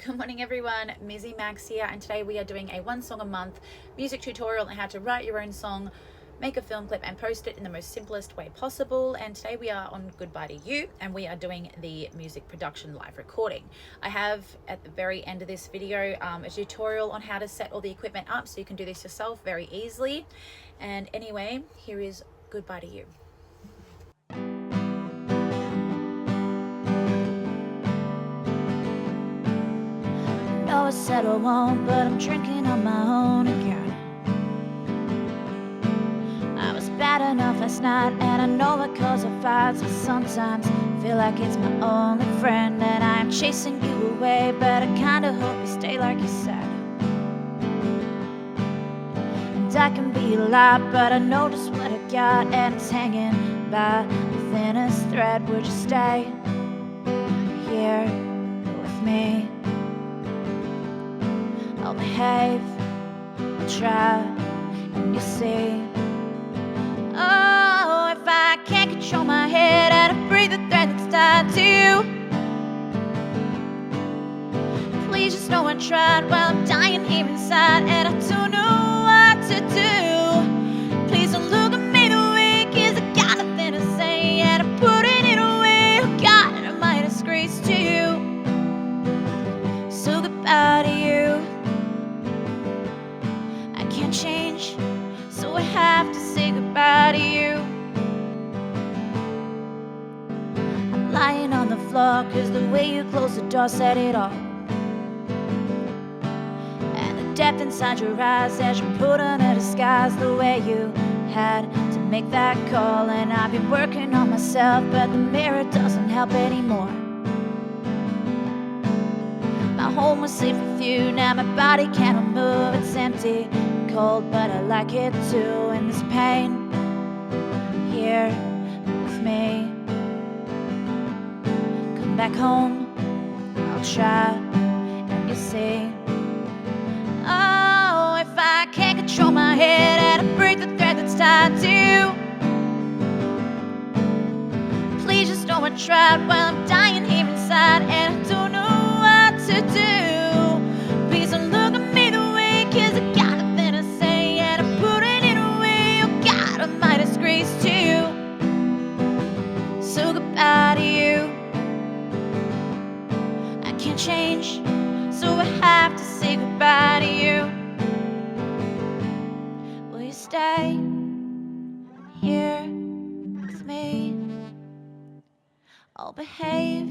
Good morning everyone, Mizzy Max here, and today we are doing a one song a month music tutorial on how to write your own song, make a film clip and post it in the most simplest way possible. And today we are on Goodbye to You and we are doing the music production live recording. I have at the very end of this video a tutorial on how to set all the equipment up so you can do this yourself very easily. And anyway, here is Goodbye to You. I said I won't, but I'm drinking on my own again. I was bad enough last night, and I know it cause of fights, but sometimes I feel like it's my only friend. And I am chasing you away, but I kinda hope you stay like you said. And I can be a lot, but I know just what I got, and it's hanging by the thinnest thread. Would you stay here with me? I'll behave, I'll try, and you'll see. Oh, if I can't control my head and I breathe the thread that's tied to you, please just know I tried while I'm dying here inside, and I don't know what to do. Please don't look at me the way, 'cause I got nothing to say, and I'm putting it away. Oh God, am I a disgrace to you? So goodbye to you. Change, so I have to say goodbye to you. I'm lying on the floor, 'cause the way you closed the door said it all. And the depth inside your eyes as you put on a disguise, the way you had to make that call. And I've been working on myself, but the mirror doesn't help anymore. My home was safe with you, now my body cannot move, it's empty, cold, but I like it too. And this pain here with me. Come back home, I'll try, and you'll see. Oh, if I can't control my head and I break the thread that's tied to you, please just know I tried while I'm dying here inside, and I don't know what to do. Please don't look at me the way, 'cause I got nothing to say, and I'm putting it away. Oh God, I'm my disgrace to you. So goodbye to you. I can't change, so I have to say goodbye to you. Will you stay here with me? I'll behave,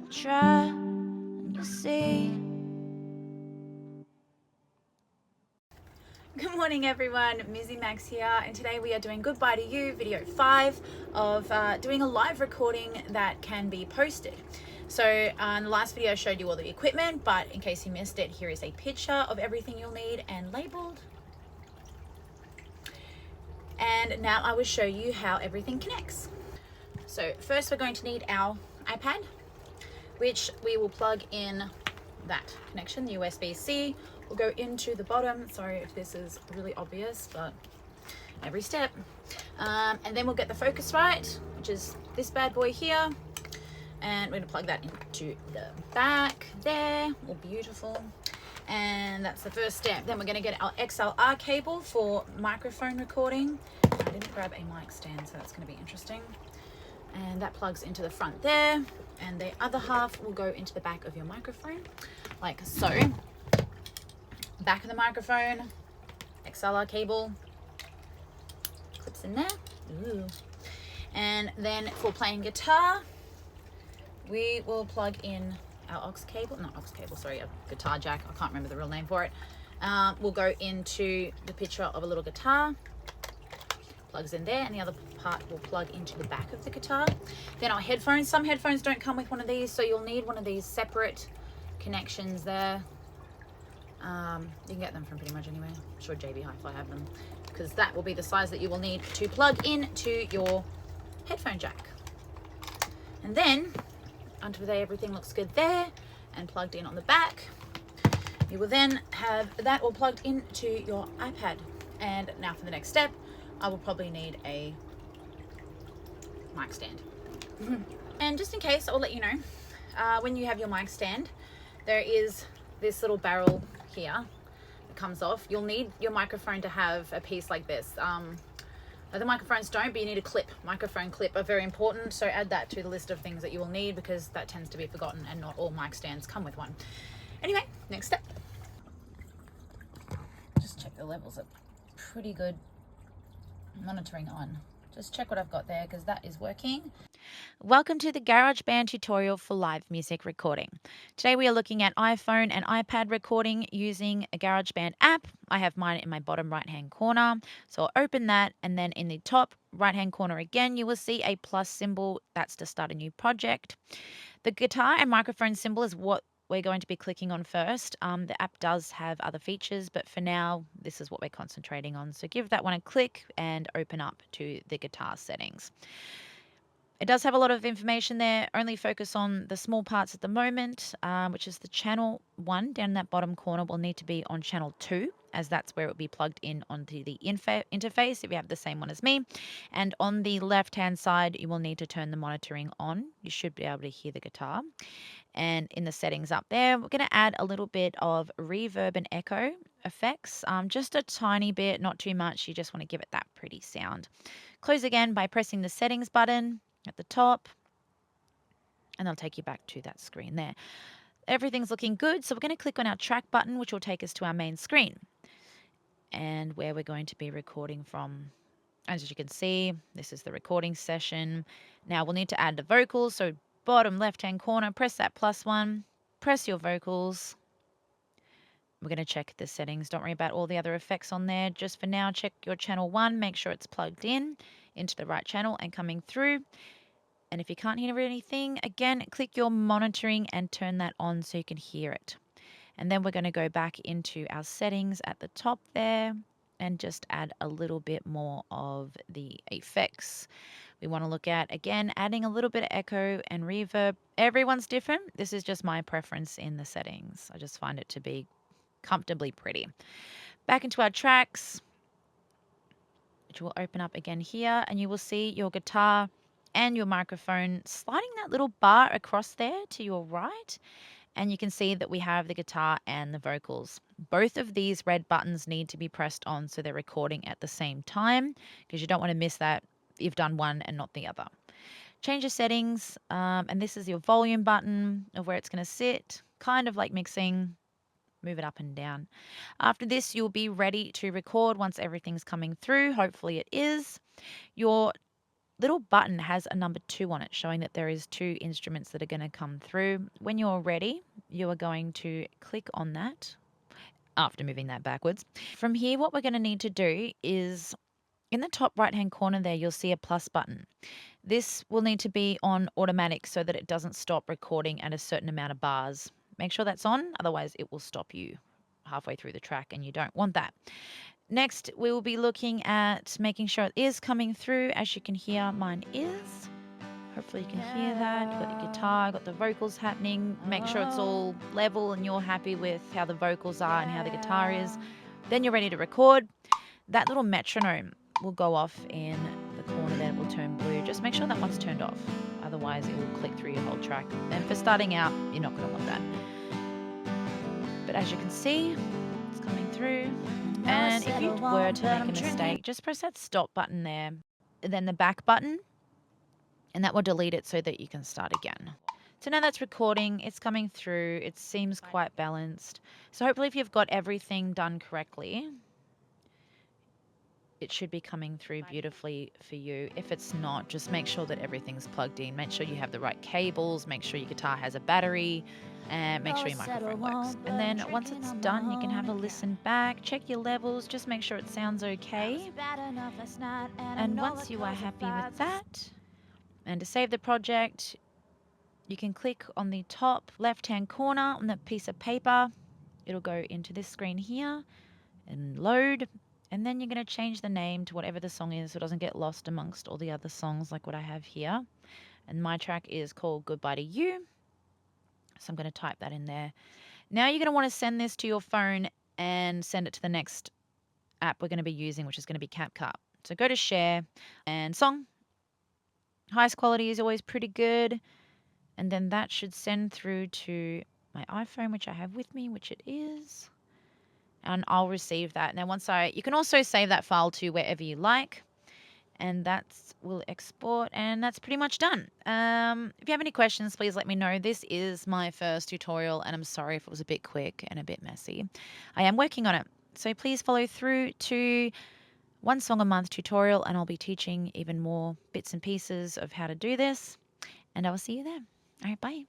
I'll try, and you'll see. Good morning everyone, Mizzy Max here, and today we are doing Goodbye to You, video 5 of doing a live recording that can be posted. So in the last video I showed you all the equipment, but in case you missed it, here is a picture of everything you'll need and labeled. And now I will show you how everything connects. So first we're going to need our iPad, which we will plug in that connection, the USB-C. Will go into the bottom. Sorry if this is really obvious, but every step. And then we'll get the Focusrite, which is this bad boy here. And we're gonna plug that into the back there. All beautiful. And that's the first step. Then we're gonna get our XLR cable for microphone recording. I didn't grab a mic stand, so that's gonna be interesting. And that plugs into the front there. And the other half will go into the back of your microphone, like so. Back of the microphone, XLR cable, clips in there. Ooh. And then for playing guitar, we will plug in our aux cable, not aux cable, sorry, a guitar jack. I can't remember the real name for it. We'll go into the picture of a little guitar, plugs in there, and the other part will plug into the back of the guitar. Then our headphones, some headphones don't come with one of these, so you'll need one of these separate connections there. You can get them from pretty much anywhere. I'm sure JB Hi-Fi have them, because that will be the size that you will need to plug into your headphone jack. And then until there everything looks good there and plugged in on the back, you will then have that all plugged into your iPad. And now for the next step, I will probably need a mic stand. And just in case, I'll let you know, when you have your mic stand, there is this little barrel here that comes off. You'll need your microphone to have a piece like this. Other microphones don't, but you need a clip. Microphone clip are very important, so add that to the list of things that you will need, because that tends to be forgotten and not all mic stands come with one. Anyway, next step. Just check the levels are pretty good. Monitoring on. Just check what I've got there, because that is working. Welcome to the GarageBand tutorial for live music recording. Today we are looking at iPhone and iPad recording using a GarageBand app. I have mine in my bottom right hand corner. So I'll open that, and then in the top right hand corner again you will see a plus symbol. That's to start a new project. The guitar and microphone symbol is what we're going to be clicking on first. The app does have other features, but for now this is what we're concentrating on. So give that one a click and open up to the guitar settings. It does have a lot of information there. Only focus on the small parts at the moment, which is the channel 1 down in that bottom corner will need to be on channel 2, as that's where it will be plugged in onto the interface if you have the same one as me. And on the left hand side you will need to turn the monitoring on. You should be able to hear the guitar. And in the settings up there, we're going to add a little bit of reverb and echo effects, just a tiny bit, not too much. You just want to give it that pretty sound. Close again by pressing the settings button at the top, and I'll take you back to that screen there. Everything's looking good, so we're going to click on our track button, which will take us to our main screen and where we're going to be recording from. As you can see, this is the recording session. Now we'll need to add the vocals, so bottom left hand corner, press that plus one, press your vocals. We're going to check the settings. Don't worry about all the other effects on there. Just for now, check your channel 1, make sure it's plugged in into the right channel and coming through. And if you can't hear anything, again, click your monitoring and turn that on so you can hear it. And then we're going to go back into our settings at the top there and just add a little bit more of the effects. We want to look at, again, adding a little bit of echo and reverb. Everyone's different. This is just my preference in the settings. I just find it to be comfortably pretty. Back into our tracks, which will open up again here, and you will see your guitar and your microphone sliding that little bar across there to your right, and you can see that we have the guitar and the vocals. Both of these red buttons need to be pressed on so they're recording at the same time, because you don't want to miss that you've done one and not the other. Change your settings, and this is your volume button of where it's going to sit, kind of like mixing. Move it up and down. After this, you'll be ready to record once everything's coming through. Hopefully it is. Your little button has a number 2 on it, showing that there is 2 instruments that are going to come through. When you're ready, you are going to click on that after moving that backwards. From here, what we're going to need to do is in the top right hand corner there, you'll see a plus button. This will need to be on automatic so that it doesn't stop recording at a certain amount of bars. Make sure that's on, otherwise it will stop you halfway through the track and you don't want that. Next, we will be looking at making sure it is coming through. As you can hear, mine is. Hopefully you can hear that. You've got the guitar, got the vocals happening. Make sure it's all level and you're happy with how the vocals are and how the guitar is. Then you're ready to record. That little metronome will go off in the corner there. It will turn blue. Just make sure that one's turned off. Otherwise, it will click through your whole track. And for starting out, you're not going to want that. But as you can see, it's coming through. And if you were to make a mistake, just press that stop button there, and then the back button, and that will delete it so that you can start again. So now that's recording, it's coming through, it seems quite balanced. So hopefully if you've got everything done correctly, it should be coming through beautifully for you. If it's not, just make sure that everything's plugged in. Make sure you have the right cables, make sure your guitar has a battery, and make sure your microphone works. And then once it's done, you can have a listen back, check your levels, just make sure it sounds okay. And once you are happy with that, and to save the project, you can click on the top left-hand corner on that piece of paper. It'll go into this screen here and load. And then you're going to change the name to whatever the song is so it doesn't get lost amongst all the other songs like what I have here. And my track is called Goodbye to You. So I'm going to type that in there. Now you're going to want to send this to your phone and send it to the next app we're going to be using, which is going to be CapCut. So go to Share and Song. Highest quality is always pretty good. And then that should send through to my iPhone, which I have with me, which it is. And I'll receive that. Now, you can also save that file to wherever you like. And that will export, and that's pretty much done. If you have any questions, please let me know. This is my first tutorial, and I'm sorry if it was a bit quick and a bit messy. I am working on it. So please follow through to one song a month tutorial, and I'll be teaching even more bits and pieces of how to do this. And I will see you there. All right, bye.